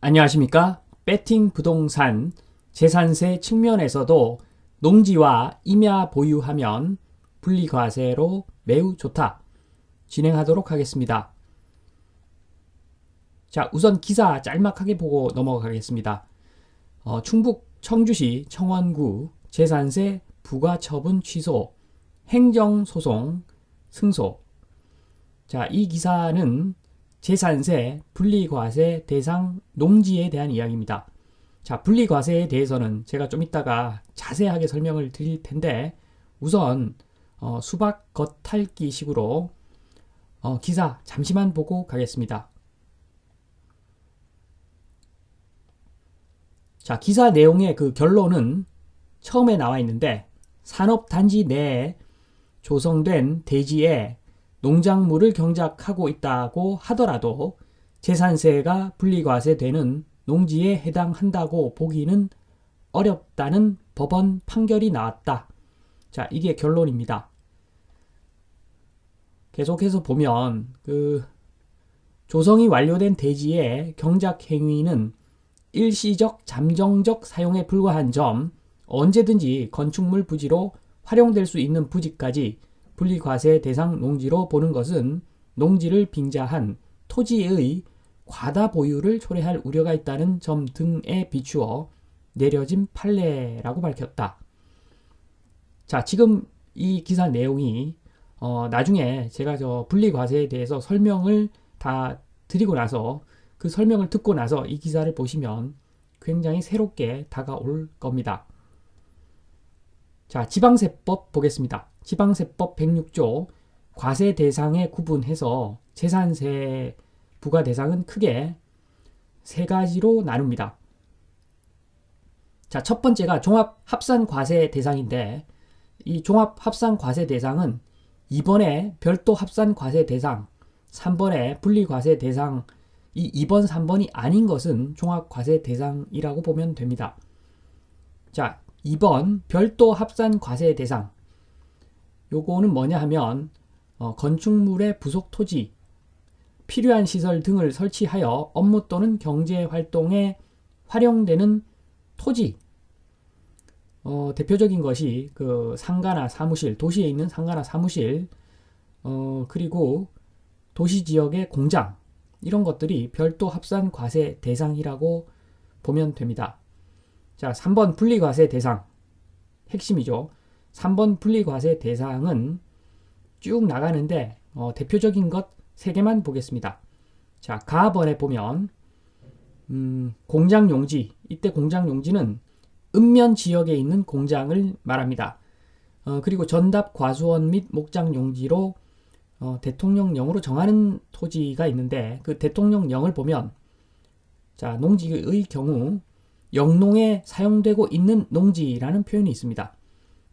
안녕하십니까? 배팅 부동산 재산세 측면에서도 농지와 임야 보유하면 분리과세로 매우 좋다. 진행하도록 하겠습니다. 자, 우선 기사 짤막하게 보고 넘어가겠습니다. 충북 청주시 청원구 재산세 부과처분 취소 행정소송 승소. 자, 이 기사는 재산세 분리과세 대상 농지에 대한 이야기입니다. 자, 분리과세에 대해서는 제가 좀 이따가 자세하게 설명을 드릴 텐데 우선 수박 겉핥기 식으로 기사 잠시만 보고 가겠습니다. 자, 기사 내용의 그 결론은 처음에 나와 있는데 산업단지 내에 조성된 대지에 농작물을 경작하고 있다고 하더라도 재산세가 분리과세되는 농지에 해당한다고 보기는 어렵다는 법원 판결이 나왔다. 자, 이게 결론입니다. 계속해서 보면 조성이 완료된 대지의 경작 행위는 일시적 잠정적 사용에 불과한 점, 언제든지 건축물 부지로 활용될 수 있는 부지까지 분리과세 대상 농지로 보는 것은 농지를 빙자한 토지의 과다 보유를 초래할 우려가 있다는 점 등에 비추어 내려진 판례라고 밝혔다. 자, 지금 이 기사 내용이 나중에 제가 분리과세에 대해서 설명을 다 드리고 나서 그 설명을 듣고 나서 이 기사를 보시면 굉장히 새롭게 다가올 겁니다. 자, 지방세법 보겠습니다. 지방세법 106조 과세 대상에 구분해서 재산세 부과 대상은 크게 세 가지로 나눕니다. 자, 첫 번째가 종합합산과세 대상인데 이 종합합산과세 대상은 2번에 별도 합산과세 대상, 3번에 분리과세 대상, 이 2번, 3번이 아닌 것은 종합과세 대상이라고 보면 됩니다. 자, 2번 별도 합산과세 대상, 요거는 뭐냐 하면 건축물의 부속 토지, 필요한 시설 등을 설치하여 업무 또는 경제활동에 활용되는 토지, 대표적인 것이 그 상가나 사무실, 도시에 있는 상가나 사무실, 그리고 도시지역의 공장, 이런 것들이 별도 합산 과세 대상이라고 보면 됩니다. 자, 3번 분리과세 대상, 핵심이죠. 3번 분리과세 대상은 쭉 나가는데 대표적인 것 3개만 보겠습니다. 자, 가번에 보면 공장용지, 이때 공장용지는 읍면 지역에 있는 공장을 말합니다. 그리고 전답 과수원 및 목장용지로 대통령령으로 정하는 토지가 있는데 그 대통령령을 보면 자, 농지의 경우 영농에 사용되고 있는 농지라는 표현이 있습니다.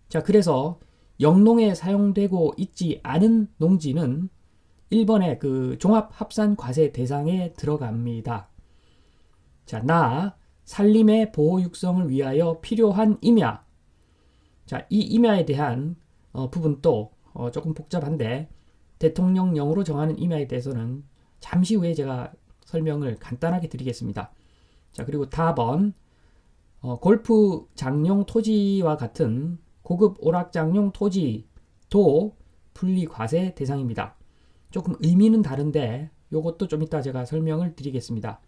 자, 그래서 영농에 사용되고 있지 않은 농지는 1번의 그 종합합산과세 대상에 들어갑니다. 자, 산림의 보호 육성을 위하여 필요한 임야. 자, 이 임야에 대한 부분도 조금 복잡한데 대통령령으로 정하는 임야에 대해서는 잠시 후에 제가 설명을 간단하게 드리겠습니다. 자, 그리고 다번 골프장용 토지와 같은 고급 오락장용 토지도 분리과세 대상입니다. 조금 의미는 다른데 이것도 좀 이따 제가 설명을 드리겠습니다.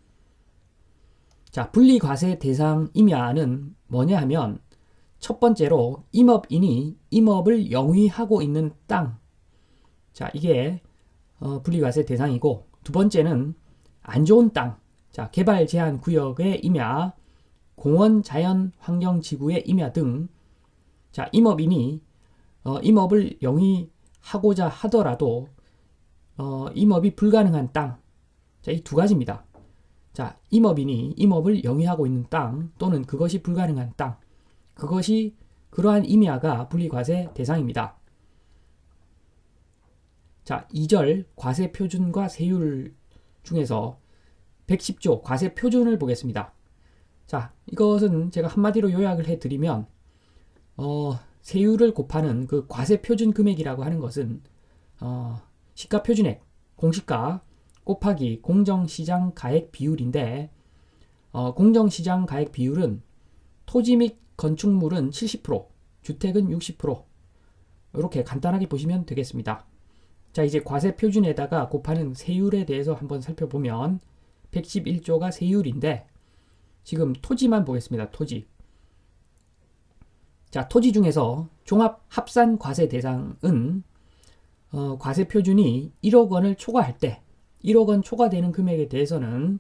자, 분리과세 대상 임야는 뭐냐 하면 첫 번째로 임업인이 임업을 영위하고 있는 땅. 자, 이게 분리과세 대상이고 두 번째는 안 좋은 땅. 자, 개발 제한 구역의 임야, 공원 자연 환경 지구의 임야 등. 자, 임업인이 임업을 영위하고자 하더라도 임업이 불가능한 땅. 자, 이 두 가지입니다. 자, 임업인이 임업을 영위하고 있는 땅 또는 그것이 불가능한 땅. 그러한 임야가 분리과세 대상입니다. 자, 2절 과세 표준과 세율 중에서 110조 과세 표준을 보겠습니다. 자, 이것은 제가 한마디로 요약을 해드리면 세율을 곱하는 그 과세 표준 금액이라고 하는 것은 시가 표준액, 공시가 곱하기 공정시장 가액 비율인데 공정시장 가액 비율은 토지 및 건축물은 70%, 주택은 60%. 이렇게 간단하게 보시면 되겠습니다. 자, 이제 과세 표준에다가 곱하는 세율에 대해서 한번 살펴보면 111조가 세율인데 지금 토지만 보겠습니다. 토지. 자, 토지 중에서 종합 합산 과세 대상은 과세 표준이 1억 원을 초과할 때 1억 원 초과되는 금액에 대해서는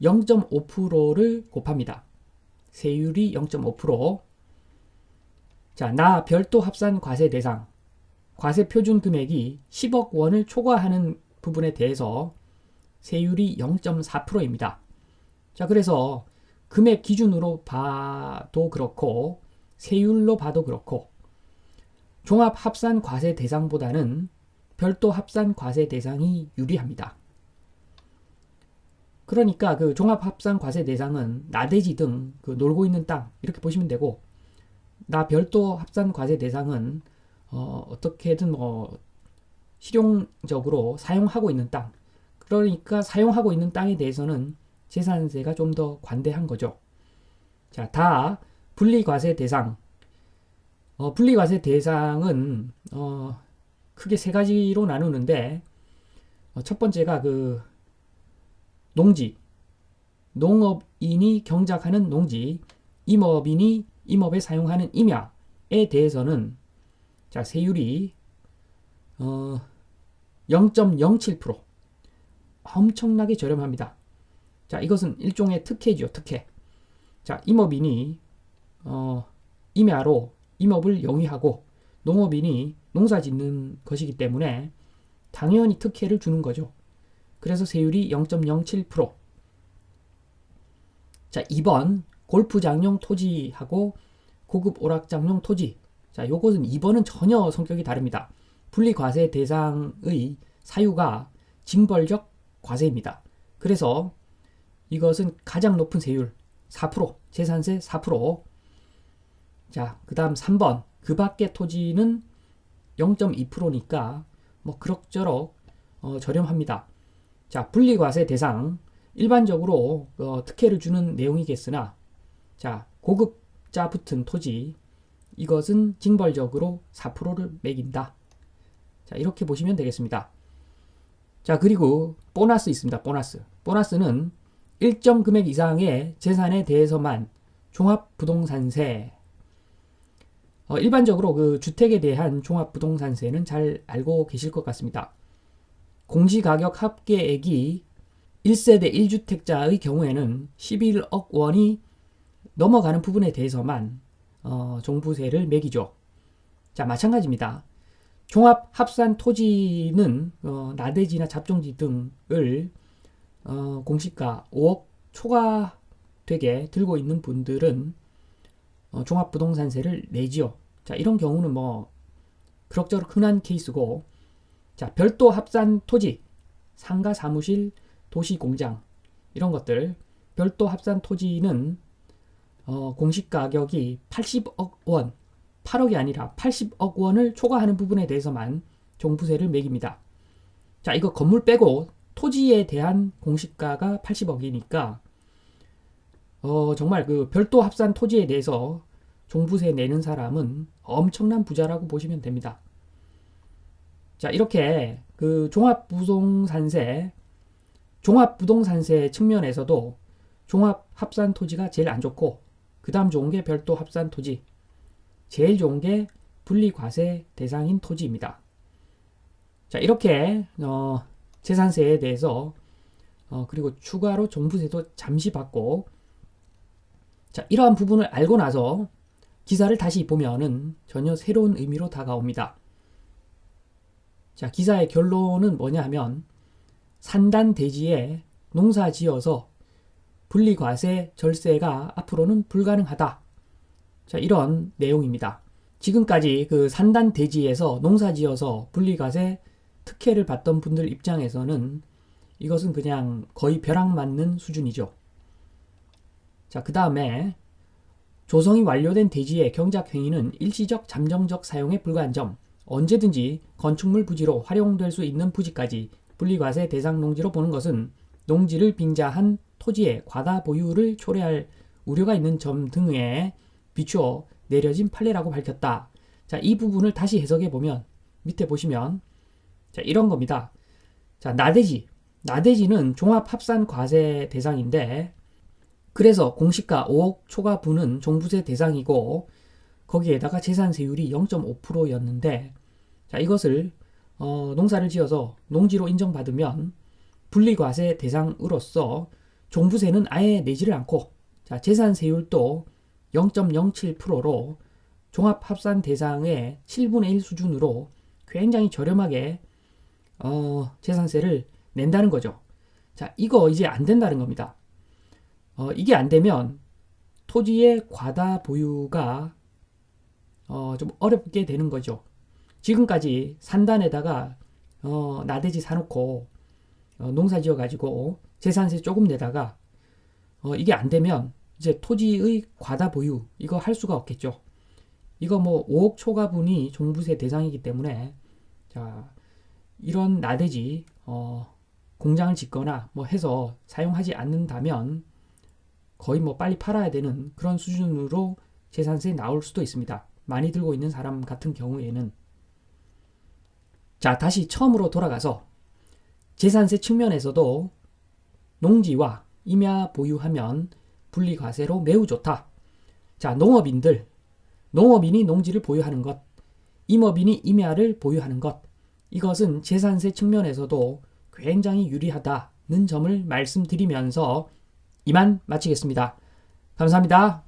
0.5%를 곱합니다. 세율이 0.5%. 자, 나 별도 합산 과세 대상 과세 표준 금액이 10억 원을 초과하는 부분에 대해서 세율이 0.4%입니다. 자, 그래서 금액 기준으로 봐도 그렇고 세율로 봐도 그렇고 종합 합산 과세 대상보다는 별도 합산 과세 대상이 유리합니다. 그러니까 그 종합 합산 과세 대상은 나대지 등 그 놀고 있는 땅 이렇게 보시면 되고, 나 별도 합산 과세 대상은 어떻게든 실용적으로 사용하고 있는 땅, 그러니까 사용하고 있는 땅에 대해서는 재산세가 좀 더 관대한 거죠. 자, 다 분리과세 대상. 분리과세 대상은 크게 세 가지로 나누는데, 첫 번째가 그 농지, 농업인이 경작하는 농지, 임업인이 임업에 사용하는 임야에 대해서는 자, 세율이 0.07%. 엄청나게 저렴합니다. 자, 이것은 일종의 특혜죠, 특혜. 자, 임업인이 임야로 임업을 영위하고 농업인이 농사 짓는 것이기 때문에 당연히 특혜를 주는 거죠. 그래서 세율이 0.07%. 자, 2번 골프장용 토지하고 고급 오락장용 토지. 자, 요것은 2번은 전혀 성격이 다릅니다. 분리과세 대상의 사유가 징벌적 과세입니다. 그래서 이것은 가장 높은 세율 4%, 재산세 4%. 자, 그 다음 3번 그 밖의 토지는 0.2%니까 뭐 그럭저럭 저렴합니다. 자, 분리과세 대상 일반적으로 특혜를 주는 내용이겠으나, 자, 고급자 붙은 토지 이것은 징벌적으로 4%를 매긴다. 자, 이렇게 보시면 되겠습니다. 자, 그리고 보너스 있습니다. 보너스는 일정 금액 이상의 재산에 대해서만 종합부동산세. 일반적으로 그 주택에 대한 종합부동산세는 잘 알고 계실 것 같습니다. 공시가격 합계액이 1세대 1주택자의 경우에는 11억 원이 넘어가는 부분에 대해서만 종부세를 매기죠. 자, 마찬가지입니다. 종합 합산 토지는 나대지나 잡종지 등을 공시가 5억 초과되게 들고 있는 분들은 종합부동산세를 내지요. 자, 이런 경우는 뭐 그럭저럭 흔한 케이스고, 자, 별도 합산 토지, 상가, 사무실, 도시, 공장 이런 것들 별도 합산 토지는 공시가격이 80억 원, 8억이 아니라 80억 원을 초과하는 부분에 대해서만 종부세를 매깁니다. 자, 이거 건물 빼고 토지에 대한 공시가가 80억이니까 정말 그 별도 합산 토지에 대해서 종부세 내는 사람은 엄청난 부자라고 보시면 됩니다. 자, 이렇게 그 종합부동산세 측면에서도 종합 합산 토지가 제일 안 좋고, 그 다음 좋은 게 별도 합산 토지, 제일 좋은 게 분리과세 대상인 토지입니다. 자, 이렇게 재산세에 대해서 그리고 추가로 종부세도 잠시 받고, 자, 이러한 부분을 알고 나서 기사를 다시 보면은 전혀 새로운 의미로 다가옵니다. 자, 기사의 결론은 뭐냐 하면 산단 대지에 농사 지어서 분리과세 절세가 앞으로는 불가능하다. 자, 이런 내용입니다. 지금까지 그 산단 대지에서 농사 지어서 분리과세 특혜를 받던 분들 입장에서는 이것은 그냥 거의 벼락 맞는 수준이죠. 자, 그 다음에 조성이 완료된 대지의 경작행위는 일시적 잠정적 사용에 불과한 점, 언제든지 건축물 부지로 활용될 수 있는 부지까지 분리과세 대상 농지로 보는 것은 농지를 빙자한 토지의 과다 보유를 초래할 우려가 있는 점 등에 비추어 내려진 판례라고 밝혔다. 자, 이 부분을 다시 해석해 보면 밑에 보시면 자, 이런 겁니다. 자, 나대지는 종합합산 과세 대상인데 그래서 공시가 5억 초과분은 종부세 대상이고 거기에다가 재산세율이 0.5%였는데 자, 이것을 농사를 지어서 농지로 인정받으면 분리과세 대상으로서 종부세는 아예 내지를 않고 자, 재산세율도 0.07%로 종합합산 대상의 7분의 1 수준으로 굉장히 저렴하게 재산세를 낸다는 거죠. 자, 이거 이제 안 된다는 겁니다. 이게 안 되면 토지의 과다 보유가 좀 어렵게 되는 거죠. 지금까지 산단에다가 나대지 사놓고 농사 지어가지고 재산세 조금 내다가 이게 안 되면 이제 토지의 과다 보유 이거 할 수가 없겠죠. 이거 뭐 5억 초과분이 종부세 대상이기 때문에 자, 이런 나대지 공장을 짓거나 뭐 해서 사용하지 않는다면 거의 뭐 빨리 팔아야 되는 그런 수준으로 재산세 나올 수도 있습니다. 많이 들고 있는 사람 같은 경우에는. 자, 다시 처음으로 돌아가서 재산세 측면에서도 농지와 임야 보유하면 분리과세로 매우 좋다. 자, 농업인이 농지를 보유하는 것, 임업인이 임야를 보유하는 것, 이것은 재산세 측면에서도 굉장히 유리하다는 점을 말씀드리면서 이만 마치겠습니다. 감사합니다.